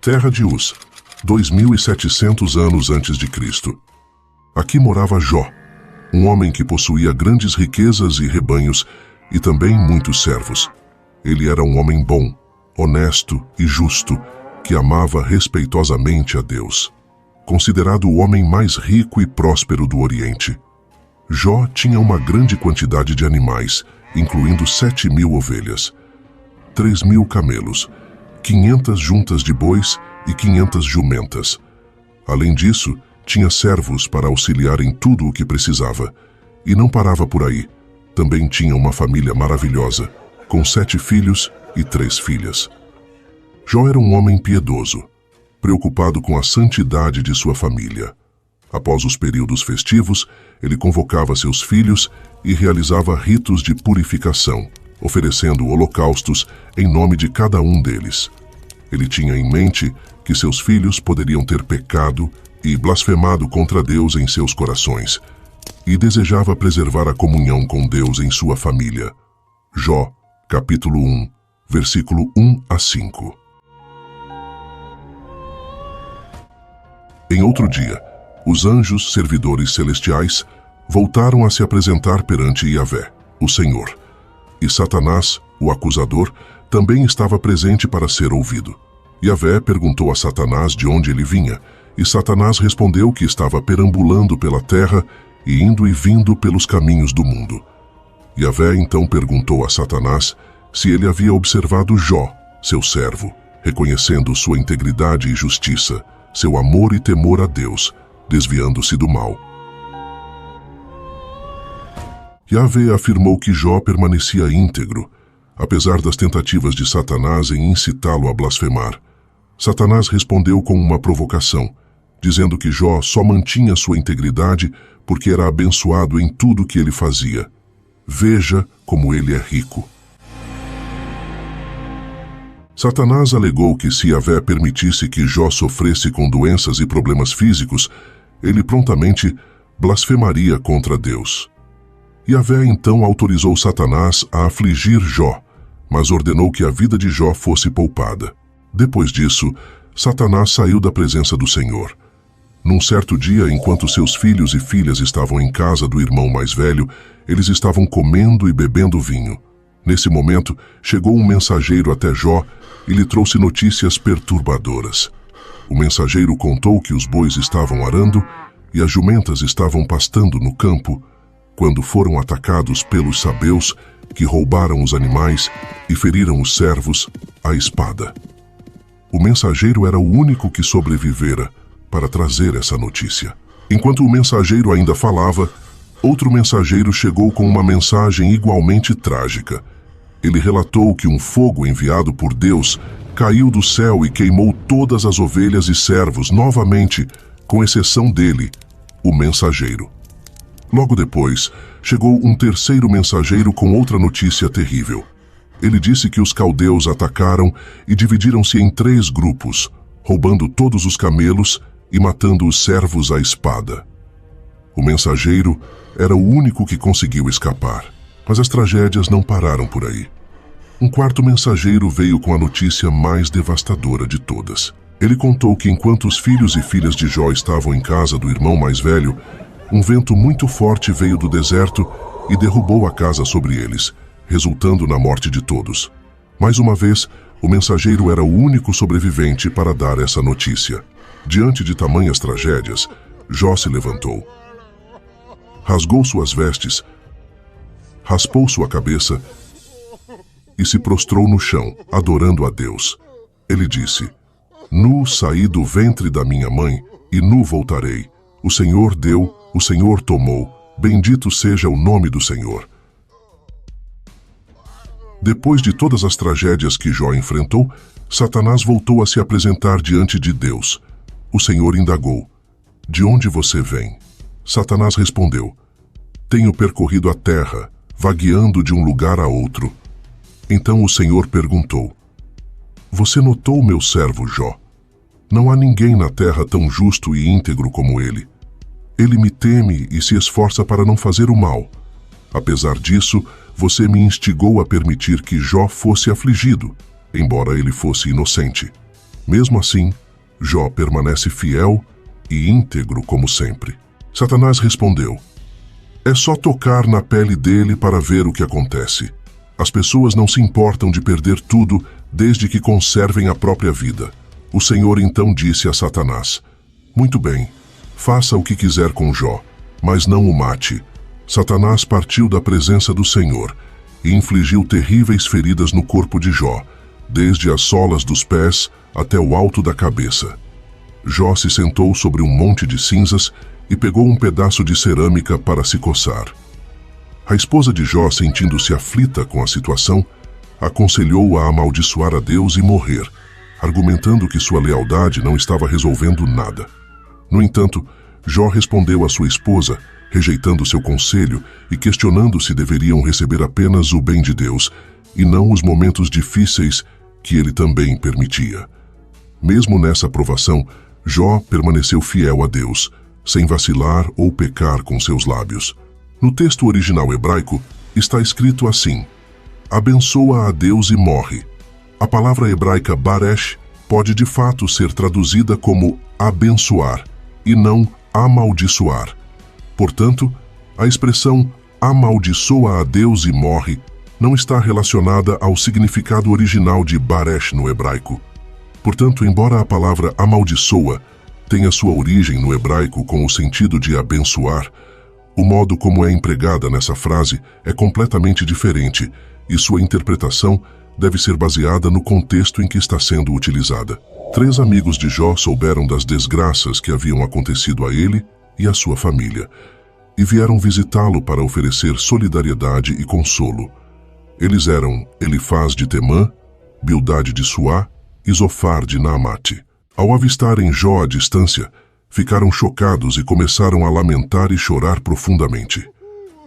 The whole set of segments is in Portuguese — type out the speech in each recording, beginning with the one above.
terra de Uz, 2700 anos antes de Cristo. Aqui morava Jó, um homem que possuía grandes riquezas e rebanhos e também muitos servos. Ele era um homem bom, honesto e justo, que amava respeitosamente a Deus. Considerado o homem mais rico e próspero do Oriente. Jó tinha uma grande quantidade de animais, incluindo 7.000 ovelhas, 3.000 camelos, 500 juntas de bois e 500 jumentas. Além disso, tinha servos para auxiliar em tudo o que precisava. E não parava por aí. Também tinha uma família maravilhosa, com 7 filhos e 3 filhas. Jó era um homem piedoso, preocupado com a santidade de sua família. Após os períodos festivos, ele convocava seus filhos e realizava ritos de purificação, oferecendo holocaustos em nome de cada um deles. Ele tinha em mente que seus filhos poderiam ter pecado e blasfemado contra Deus em seus corações, e desejava preservar a comunhão com Deus em sua família. Jó, capítulo 1, versículo 1 a 5. Em outro dia, os anjos servidores celestiais voltaram a se apresentar perante Yahvé, o Senhor. E Satanás, o acusador, também estava presente para ser ouvido. Yahvé perguntou a Satanás de onde ele vinha, e Satanás respondeu que estava perambulando pela terra e indo e vindo pelos caminhos do mundo. Yahvé então perguntou a Satanás se ele havia observado Jó, seu servo, reconhecendo sua integridade e justiça, seu amor e temor a Deus, desviando-se do mal. Yahvé afirmou que Jó permanecia íntegro, apesar das tentativas de Satanás em incitá-lo a blasfemar. Satanás respondeu com uma provocação, dizendo que Jó só mantinha sua integridade porque era abençoado em tudo que ele fazia. Veja como ele é rico. Satanás alegou que se Yahvé permitisse que Jó sofresse com doenças e problemas físicos, ele prontamente blasfemaria contra Deus. Yahvé então autorizou Satanás a afligir Jó, mas ordenou que a vida de Jó fosse poupada. Depois disso, Satanás saiu da presença do Senhor. Num certo dia, enquanto seus filhos e filhas estavam em casa do irmão mais velho, eles estavam comendo e bebendo vinho. Nesse momento, chegou um mensageiro até Jó e lhe trouxe notícias perturbadoras. O mensageiro contou que os bois estavam arando e as jumentas estavam pastando no campo, quando foram atacados pelos sabeus, que roubaram os animais e feriram os servos à espada. O mensageiro era o único que sobrevivera para trazer essa notícia. Enquanto o mensageiro ainda falava, outro mensageiro chegou com uma mensagem igualmente trágica. Ele relatou que um fogo enviado por Deus caiu do céu e queimou todas as ovelhas e servos novamente, com exceção dele, o mensageiro. Logo depois, chegou um terceiro mensageiro com outra notícia terrível. Ele disse que os caldeus atacaram e dividiram-se em 3 grupos, roubando todos os camelos e matando os servos à espada. O mensageiro era o único que conseguiu escapar, mas as tragédias não pararam por aí. Um quarto mensageiro veio com a notícia mais devastadora de todas. Ele contou que enquanto os filhos e filhas de Jó estavam em casa do irmão mais velho, um vento muito forte veio do deserto e derrubou a casa sobre eles, resultando na morte de todos. Mais uma vez, o mensageiro era o único sobrevivente para dar essa notícia. Diante de tamanhas tragédias, Jó se levantou, rasgou suas vestes, raspou sua cabeça e se prostrou no chão, adorando a Deus. Ele disse: Nu saí do ventre da minha mãe e nu voltarei. O Senhor deu, o Senhor tomou. Bendito seja o nome do Senhor. Depois de todas as tragédias que Jó enfrentou, Satanás voltou a se apresentar diante de Deus. O Senhor indagou: De onde você vem? Satanás respondeu: Tenho percorrido a terra, vagueando de um lugar a outro. Então o Senhor perguntou: Você notou meu servo Jó? Não há ninguém na terra tão justo e íntegro como ele. Ele me teme e se esforça para não fazer o mal. Apesar disso, você me instigou a permitir que Jó fosse afligido, embora ele fosse inocente. Mesmo assim, Jó permanece fiel e íntegro como sempre. Satanás respondeu: é só tocar na pele dele para ver o que acontece. As pessoas não se importam de perder tudo desde que conservem a própria vida. O Senhor então disse a Satanás: muito bem, faça o que quiser com Jó, mas não o mate. Satanás partiu da presença do Senhor e infligiu terríveis feridas no corpo de Jó, desde as solas dos pés até o alto da cabeça. Jó se sentou sobre um monte de cinzas e pegou um pedaço de cerâmica para se coçar. A esposa de Jó, sentindo-se aflita com a situação, aconselhou-o a amaldiçoar a Deus e morrer, argumentando que sua lealdade não estava resolvendo nada. No entanto, Jó respondeu à sua esposa, rejeitando seu conselho e questionando se deveriam receber apenas o bem de Deus e não os momentos difíceis que ele também permitia. Mesmo nessa provação, Jó permaneceu fiel a Deus, sem vacilar ou pecar com seus lábios. No texto original hebraico, está escrito assim: abençoa a Deus e morre. A palavra hebraica baresh pode de fato ser traduzida como abençoar e não amaldiçoar. Portanto, a expressão amaldiçoa a Deus e morre não está relacionada ao significado original de baresh no hebraico. Portanto, embora a palavra amaldiçoa tenha sua origem no hebraico com o sentido de abençoar, o modo como é empregada nessa frase é completamente diferente e sua interpretação deve ser baseada no contexto em que está sendo utilizada. 3 amigos de Jó souberam das desgraças que haviam acontecido a ele e à sua família, e vieram visitá-lo para oferecer solidariedade e consolo. Eles eram Elifaz de Temã, Bildade de Suá e Zofar de Naamate. Ao avistarem Jó à distância, ficaram chocados e começaram a lamentar e chorar profundamente.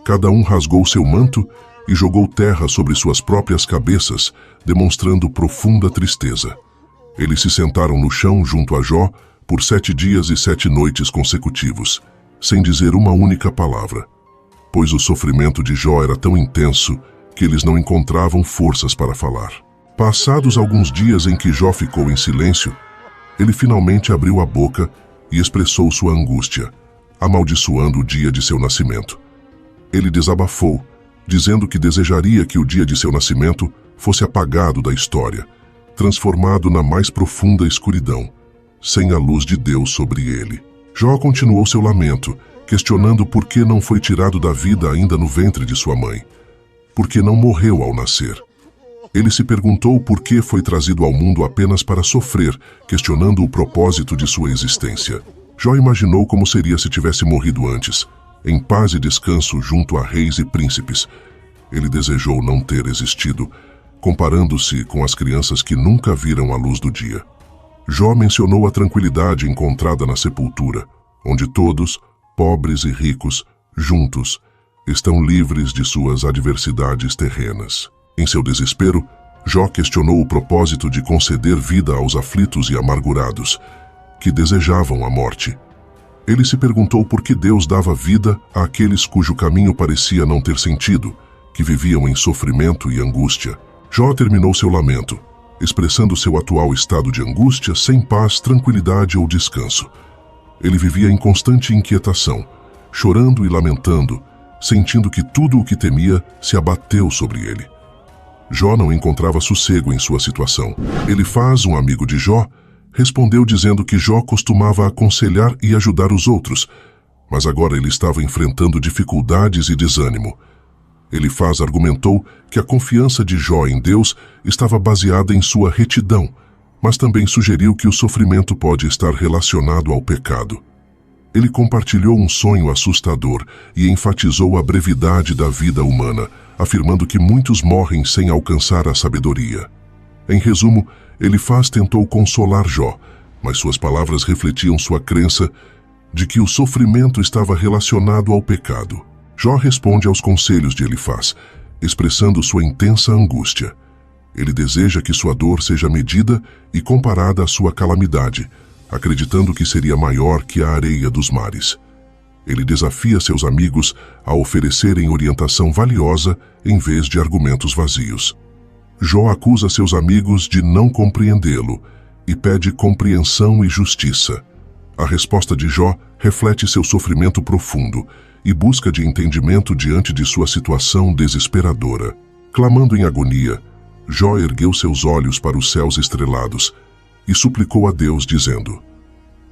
Cada um rasgou seu manto e jogou terra sobre suas próprias cabeças, demonstrando profunda tristeza. Eles se sentaram no chão junto a Jó por 7 dias e 7 noites consecutivos, sem dizer uma única palavra, pois o sofrimento de Jó era tão intenso que eles não encontravam forças para falar. Passados alguns dias em que Jó ficou em silêncio, ele finalmente abriu a boca e expressou sua angústia, amaldiçoando o dia de seu nascimento. Ele desabafou, dizendo que desejaria que o dia de seu nascimento fosse apagado da história, transformado na mais profunda escuridão, sem a luz de Deus sobre ele. Jó continuou seu lamento, questionando por que não foi tirado da vida ainda no ventre de sua mãe, por que não morreu ao nascer. Ele se perguntou por que foi trazido ao mundo apenas para sofrer, questionando o propósito de sua existência. Jó imaginou como seria se tivesse morrido antes, em paz e descanso junto a reis e príncipes. Ele desejou não ter existido, comparando-se com as crianças que nunca viram a luz do dia. Jó mencionou a tranquilidade encontrada na sepultura, onde todos, pobres e ricos, juntos, estão livres de suas adversidades terrenas. Em seu desespero, Jó questionou o propósito de conceder vida aos aflitos e amargurados, que desejavam a morte. Ele se perguntou por que Deus dava vida àqueles cujo caminho parecia não ter sentido, que viviam em sofrimento e angústia. Jó terminou seu lamento, expressando seu atual estado de angústia sem paz, tranquilidade ou descanso. Ele vivia em constante inquietação, chorando e lamentando, sentindo que tudo o que temia se abateu sobre ele. Jó não encontrava sossego em sua situação. Elifaz, um amigo de Jó, respondeu dizendo que Jó costumava aconselhar e ajudar os outros, mas agora ele estava enfrentando dificuldades e desânimo. Elifaz argumentou que a confiança de Jó em Deus estava baseada em sua retidão, mas também sugeriu que o sofrimento pode estar relacionado ao pecado. Ele compartilhou um sonho assustador e enfatizou a brevidade da vida humana, afirmando que muitos morrem sem alcançar a sabedoria. Em resumo, Elifaz tentou consolar Jó, mas suas palavras refletiam sua crença de que o sofrimento estava relacionado ao pecado. Jó responde aos conselhos de Elifaz, expressando sua intensa angústia. Ele deseja que sua dor seja medida e comparada à sua calamidade, acreditando que seria maior que a areia dos mares. Ele desafia seus amigos a oferecerem orientação valiosa em vez de argumentos vazios. Jó acusa seus amigos de não compreendê-lo e pede compreensão e justiça. A resposta de Jó reflete seu sofrimento profundo e busca de entendimento diante de sua situação desesperadora. Clamando em agonia, Jó ergueu seus olhos para os céus estrelados e suplicou a Deus, dizendo: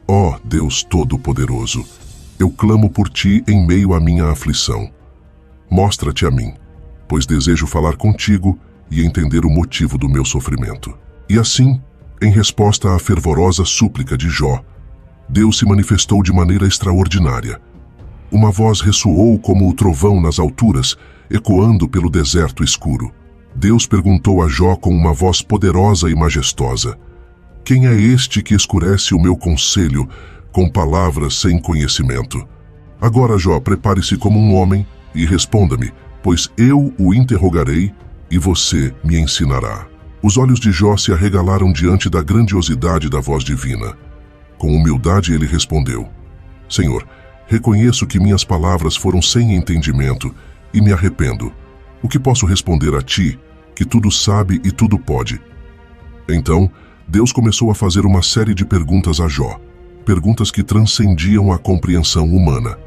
Ó Deus Todo-Poderoso, eu clamo por ti em meio à minha aflição. Mostra-te a mim, pois desejo falar contigo e entender o motivo do meu sofrimento. E assim, em resposta à fervorosa súplica de Jó, Deus se manifestou de maneira extraordinária. Uma voz ressoou como o trovão nas alturas, ecoando pelo deserto escuro. Deus perguntou a Jó com uma voz poderosa e majestosa: Quem é este que escurece o meu conselho com palavras sem conhecimento? Agora, Jó, prepare-se como um homem e responda-me, pois eu o interrogarei e você me ensinará. Os olhos de Jó se arregalaram diante da grandiosidade da voz divina. Com humildade ele respondeu: Senhor, reconheço que minhas palavras foram sem entendimento e me arrependo. O que posso responder a ti, que tudo sabe e tudo pode? Então, Deus começou a fazer uma série de perguntas a Jó, perguntas que transcendiam a compreensão humana.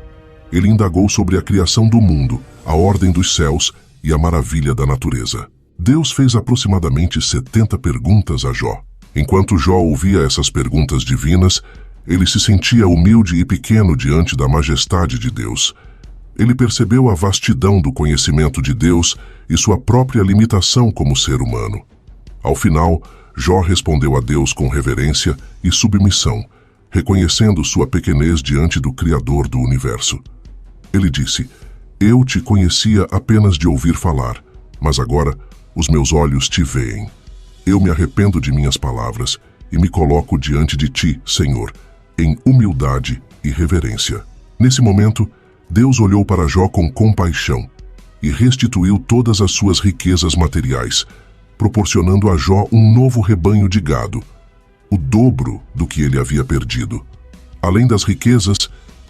Ele indagou sobre a criação do mundo, a ordem dos céus e a maravilha da natureza. Deus fez aproximadamente 70 perguntas a Jó. Enquanto Jó ouvia essas perguntas divinas, ele se sentia humilde e pequeno diante da majestade de Deus. Ele percebeu a vastidão do conhecimento de Deus e sua própria limitação como ser humano. Ao final, Jó respondeu a Deus com reverência e submissão, reconhecendo sua pequenez diante do Criador do universo. Ele disse: Eu te conhecia apenas de ouvir falar, mas agora os meus olhos te veem. Eu me arrependo de minhas palavras e me coloco diante de ti, Senhor, em humildade e reverência. Nesse momento, Deus olhou para Jó com compaixão e restituiu todas as suas riquezas materiais, proporcionando a Jó um novo rebanho de gado, o dobro do que ele havia perdido. Além das riquezas,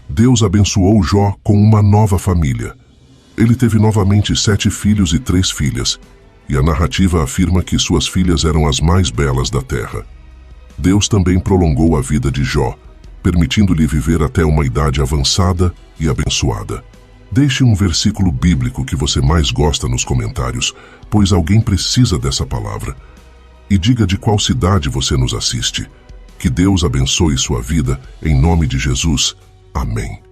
Deus abençoou Jó com uma nova família. Ele teve novamente 7 filhos e 3 filhas, e a narrativa afirma que suas filhas eram as mais belas da terra. Deus também prolongou a vida de Jó, permitindo-lhe viver até uma idade avançada e abençoada. Deixe um versículo bíblico que você mais gosta nos comentários, pois alguém precisa dessa palavra. E diga de qual cidade você nos assiste. Que Deus abençoe sua vida, em nome de Jesus. Amém.